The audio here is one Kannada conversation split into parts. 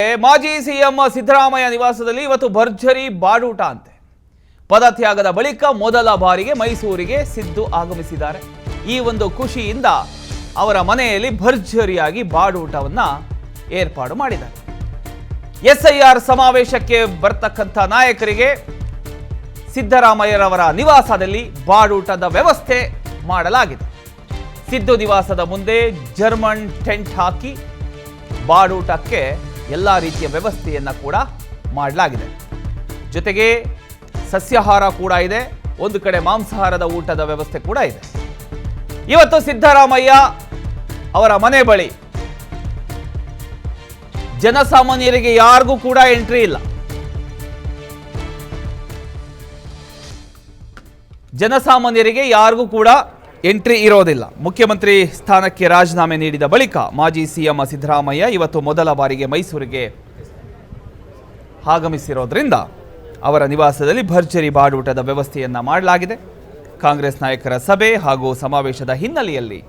ಮಾಜಿ ಸಿಎಂ ಸಿದ್ದರಾಮಯ್ಯ ನಿವಾಸದಲ್ಲಿ ಇವತ್ತು ಭರ್ಜರಿ ಬಾಡೂಟ ಅಂತೆ. ಪದತ್ಯಾಗದ ಬಳಿಕ ಮೊದಲ ಬಾರಿಗೆ ಮೈಸೂರಿಗೆ ಸಿದ್ದು ಆಗಮಿಸಿದ್ದಾರೆ. ಈ ಒಂದು ಖುಷಿಯಿಂದ ಅವರ ಮನೆಯಲ್ಲಿ ಭರ್ಜರಿಯಾಗಿ ಬಾಡೂಟವನ್ನ ಏರ್ಪಾಡು ಮಾಡಿದ್ದಾರೆ. ಎಸ್ಐಆರ್ ಸಮಾವೇಶಕ್ಕೆ ಬರ್ತಕ್ಕಂಥ ನಾಯಕರಿಗೆ ಸಿದ್ದರಾಮಯ್ಯರವರ ನಿವಾಸದಲ್ಲಿ ಬಾಡೂಟದ ವ್ಯವಸ್ಥೆ ಮಾಡಲಾಗಿದೆ. ಸಿದ್ದು ನಿವಾಸದ ಮುಂದೆ ಜರ್ಮನ್ ಟೆಂಟ್ ಹಾಕಿ ಬಾಡೂಟಕ್ಕೆ ಎಲ್ಲ ರೀತಿಯ ವ್ಯವಸ್ಥೆಯನ್ನು ಕೂಡ ಮಾಡಲಾಗಿದೆ. ಜೊತೆಗೆ ಸಸ್ಯಾಹಾರ ಕೂಡ ಇದೆ, ಒಂದು ಕಡೆ ಮಾಂಸಾಹಾರದ ಊಟದ ವ್ಯವಸ್ಥೆ ಕೂಡ ಇದೆ. ಇವತ್ತು ಸಿದ್ದರಾಮಯ್ಯ ಅವರ ಮನೆ ಬಳಿ ಜನಸಾಮಾನ್ಯರಿಗೆ ಯಾರಿಗೂ ಕೂಡ ಎಂಟ್ರಿ ಇಲ್ಲ. ಜನಸಾಮಾನ್ಯರಿಗೆ ಯಾರಿಗೂ ಕೂಡ ಎಂಟ್ರಿ ಇರೋದಿಲ್ಲ. ಮುಖ್ಯಮಂತ್ರಿ ಸ್ಥಾನಕ್ಕೆ ರಾಜೀನಾಮೆ ನೀಡಿದ ಬಳಿಕ ಮಾಜಿ ಸಿಎಂ ಸಿದ್ದರಾಮಯ್ಯ ಇವತ್ತು ಮೊದಲ ಬಾರಿಗೆ ಮೈಸೂರಿಗೆ ಆಗಮಿಸಿರೋದ್ರಿಂದ ಅವರ ನಿವಾಸದಲ್ಲಿ ಭರ್ಜರಿ ಬಾಡೂಟದ ವ್ಯವಸ್ಥೆಯನ್ನ ಮಾಡಲಾಗಿದೆ. ಕಾಂಗ್ರೆಸ್ ನಾಯಕರ ಸಭೆ ಹಾಗೂ ಸಮಾವೇಶದ ಹಿನ್ನೆಲೆಯಲ್ಲಿ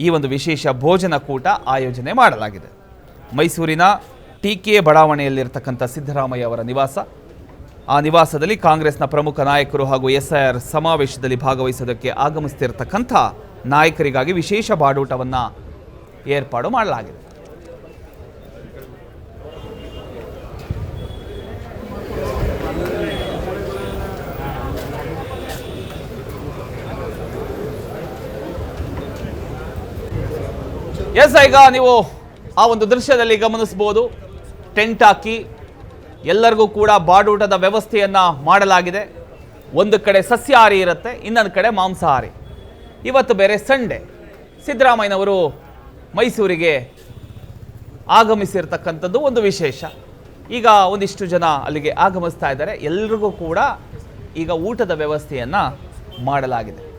ಈ ಒಂದು ವಿಶೇಷ ಭೋಜನ ಕೂಟ ಆಯೋಜನೆ ಮಾಡಲಾಗಿದೆ. ಮೈಸೂರಿನ ಟಿಕೆ ಬಡಾವಣೆಯಲ್ಲಿರ್ತಕ್ಕಂಥ ಸಿದ್ದರಾಮಯ್ಯ ಅವರ ನಿವಾಸ. ಆ ನಿವಾಸದಲ್ಲಿ ಕಾಂಗ್ರೆಸ್ನ ಪ್ರಮುಖ ನಾಯಕರು ಹಾಗೂ ಎಸ್ಐಆರ್ ಸಮಾವೇಶದಲ್ಲಿ ಭಾಗವಹಿಸೋದಕ್ಕೆ ಆಗಮಿಸುತ್ತಿರತಕ್ಕಂಥ ನಾಯಕರಿಗಾಗಿ ವಿಶೇಷ ಬಾಡೂಟವನ್ನು ಏರ್ಪಾಡು ಮಾಡಲಾಗಿದೆ. ಈಗ ನೀವು ಆ ಒಂದು ದೃಶ್ಯದಲ್ಲಿ ಗಮನಿಸಬಹುದು, ಟೆಂಟ್ ಹಾಕಿ ಎಲ್ಲರಿಗೂ ಕೂಡ ಬಾಡೂಟದ ವ್ಯವಸ್ಥೆಯನ್ನ ಮಾಡಲಾಗಿದೆ. ಒಂದು ಕಡೆ ಸಸ್ಯಾಹಾರಿ ಇರುತ್ತೆ, ಇನ್ನೊಂದು ಕಡೆ ಮಾಂಸಾಹಾರಿ. ಇವತ್ತು ಬೇರೆ ಸಂಡೇ, ಸಿದ್ದರಾಮಯ್ಯನವರು ಮೈಸೂರಿಗೆ ಆಗಮಿಸಿರ್ತಕ್ಕಂಥದ್ದು ಒಂದು ವಿಶೇಷ. ಈಗ ಒಂದಿಷ್ಟು ಜನ ಅಲ್ಲಿಗೆ ಆಗಮಿಸ್ತಾ ಇದ್ದಾರೆ. ಎಲ್ರಿಗೂ ಕೂಡ ಈಗ ಊಟದ ವ್ಯವಸ್ಥೆಯನ್ನ ಮಾಡಲಾಗಿದೆ.